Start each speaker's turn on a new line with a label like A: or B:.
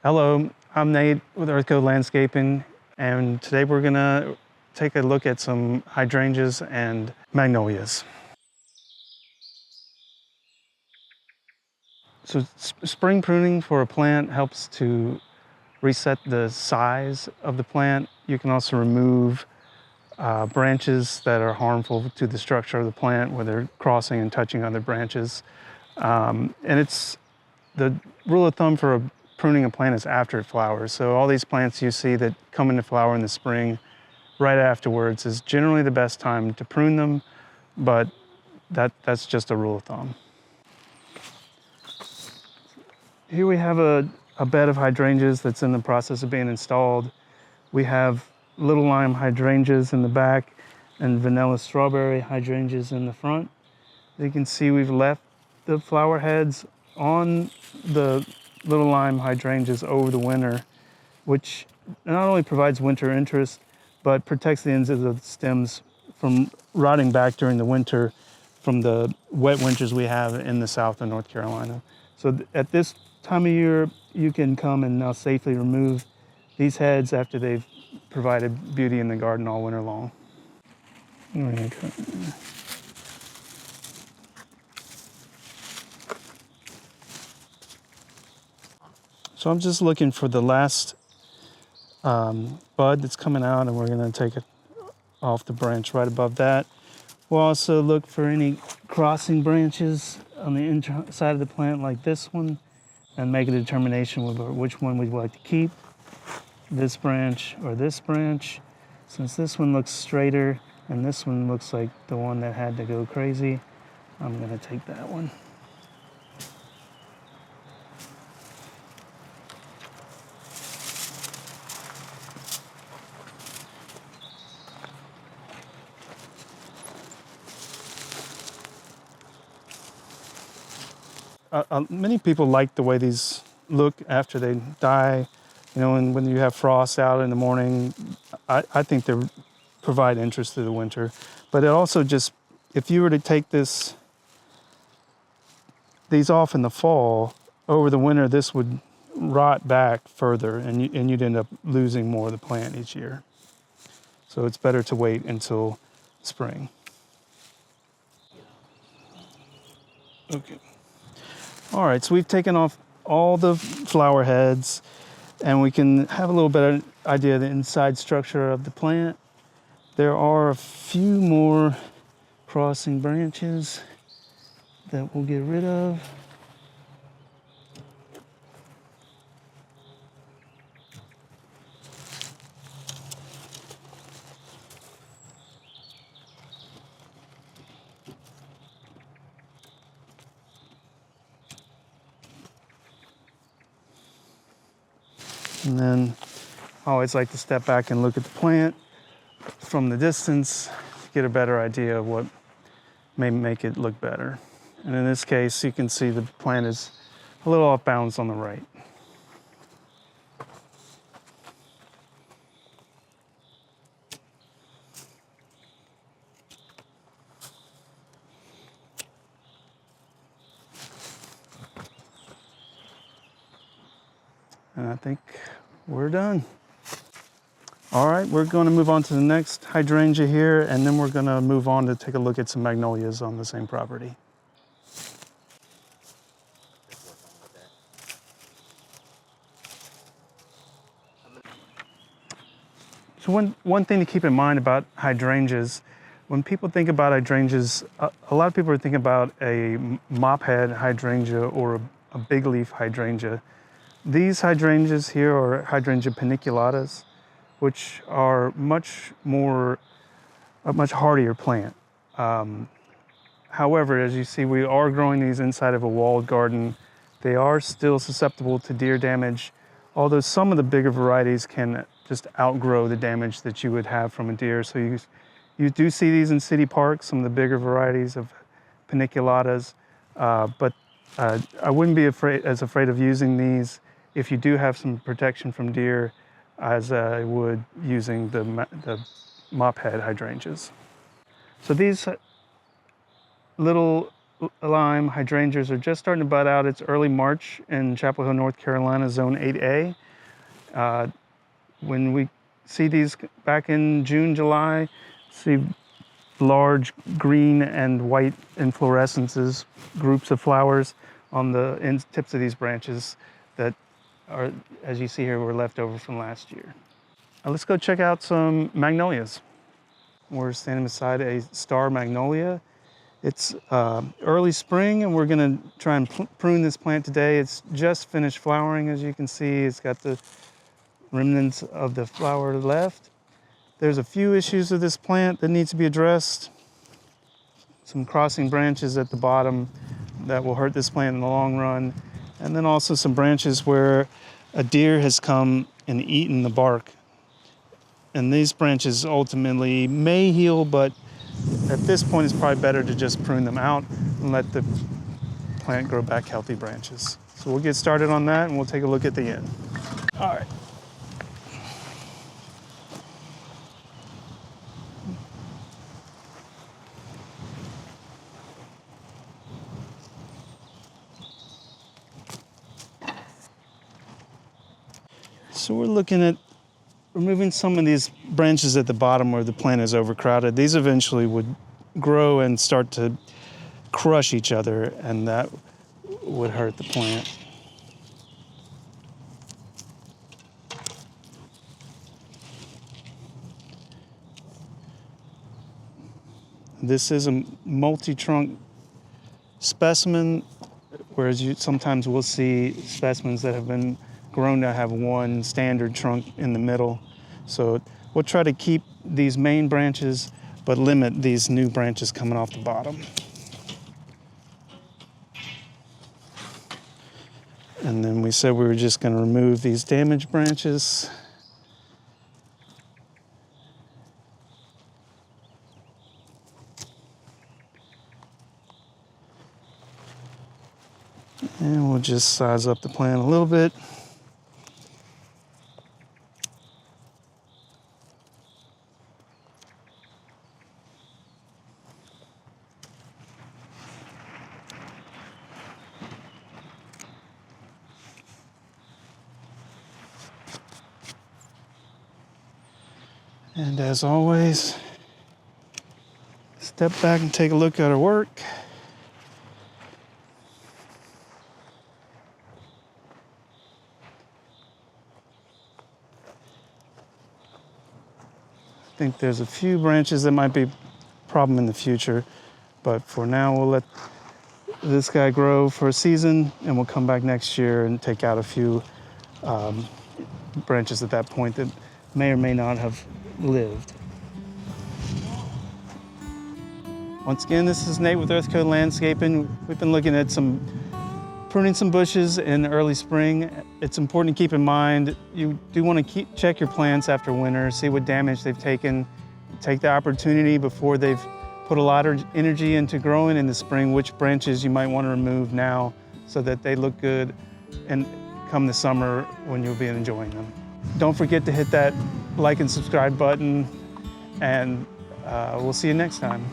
A: Hello, I'm Nate with Earthco Landscaping, and today we're gonna take a look at some hydrangeas and magnolias. So spring pruning for a plant helps to reset the size of the plant. You can also remove branches that are harmful to the structure of the plant, where they're crossing and touching other branches. And it's the rule of thumb for pruning a plant is after it flowers. So all these plants you see that come into flower in the spring, right afterwards is generally the best time to prune them, but that's just a rule of thumb. Here we have a bed of hydrangeas that's in the process of being installed. We have little lime hydrangeas in the back and vanilla strawberry hydrangeas in the front. You can see we've left the flower heads on the little lime hydrangeas over the winter, which not only provides winter interest, but protects the ends of the stems from rotting back during the winter from the wet winters we have in the south of North Carolina. So at this time of year, you can come and now safely remove these heads after they've provided beauty in the garden all winter long. So I'm just looking for the last bud that's coming out, and we're gonna take it off the branch right above that. We'll also look for any crossing branches on the inside of the plant like this one and make a determination of which one we'd like to keep, this branch or this branch. Since this one looks straighter and this one looks like the one that had to go crazy, I'm gonna take that one. Many people like the way these look after they die. You know, and when you have frost out in the morning, I think they provide interest through the winter. But it also just, if you were to take these off in the fall, over the winter, this would rot back further, and you'd end up losing more of the plant each year. So it's better to wait until spring. Okay. All right, so we've taken off all the flower heads, and we can have a little better idea of the inside structure of the plant. There are a few more crossing branches that we'll get rid of. And then I always like to step back and look at the plant from the distance to get a better idea of what may make it look better. And in this case, you can see the plant is a little off balance on the right. And I think we're done. All right, we're going to move on to the next hydrangea here, and then we're going to move on to take a look at some magnolias on the same property. So one thing to keep in mind about hydrangeas, when people think about hydrangeas, a lot of people are thinking about a mophead hydrangea or a big leaf hydrangea. These hydrangeas here are Hydrangea paniculatas, which are a much hardier plant. However, as you see, we are growing these inside of a walled garden. They are still susceptible to deer damage, although some of the bigger varieties can just outgrow the damage that you would have from a deer. So you do see these in city parks, some of the bigger varieties of paniculatas, but I wouldn't be as afraid of using these if you do have some protection from deer as I would using the mophead hydrangeas. So these little lime hydrangeas are just starting to bud out. It's early March in Chapel Hill, North Carolina, zone 8A. When we see these back in June, July, see large green and white inflorescences, groups of flowers on the tips of these branches that are, as you see here, were left over from last year. Let's go check out some magnolias. We're standing beside a star magnolia. It's early spring, and we're gonna try and prune this plant today. It's just finished flowering, as you can see. It's got the remnants of the flower left. There's a few issues with this plant that needs to be addressed. Some crossing branches at the bottom that will hurt this plant in the long run. And then also some branches where a deer has come and eaten the bark. And these branches ultimately may heal, but at this point it's probably better to just prune them out and let the plant grow back healthy branches. So we'll get started on that and we'll take a look at the end. All right. So we're looking at removing some of these branches at the bottom where the plant is overcrowded. These eventually would grow and start to crush each other, and that would hurt the plant. This is a multi-trunk specimen, whereas you sometimes will see specimens that have been grown to have one standard trunk in the middle. So we'll try to keep these main branches, but limit these new branches coming off the bottom. And then we said we were just going to remove these damaged branches. And we'll just size up the plant a little bit. And as always, step back and take a look at our work. I think there's a few branches that might be a problem in the future, but for now we'll let this guy grow for a season and we'll come back next year and take out a few branches at that point that may or may not have lived. Once again, this is Nate with Earth Code Landscaping. We've been looking at pruning some bushes in early spring. It's important to keep in mind, you do want to check your plants after winter, see what damage they've taken. Take the opportunity before they've put a lot of energy into growing in the spring, which branches you might want to remove now so that they look good and come the summer when you'll be enjoying them. Don't forget to hit that like and subscribe button, and we'll see you next time.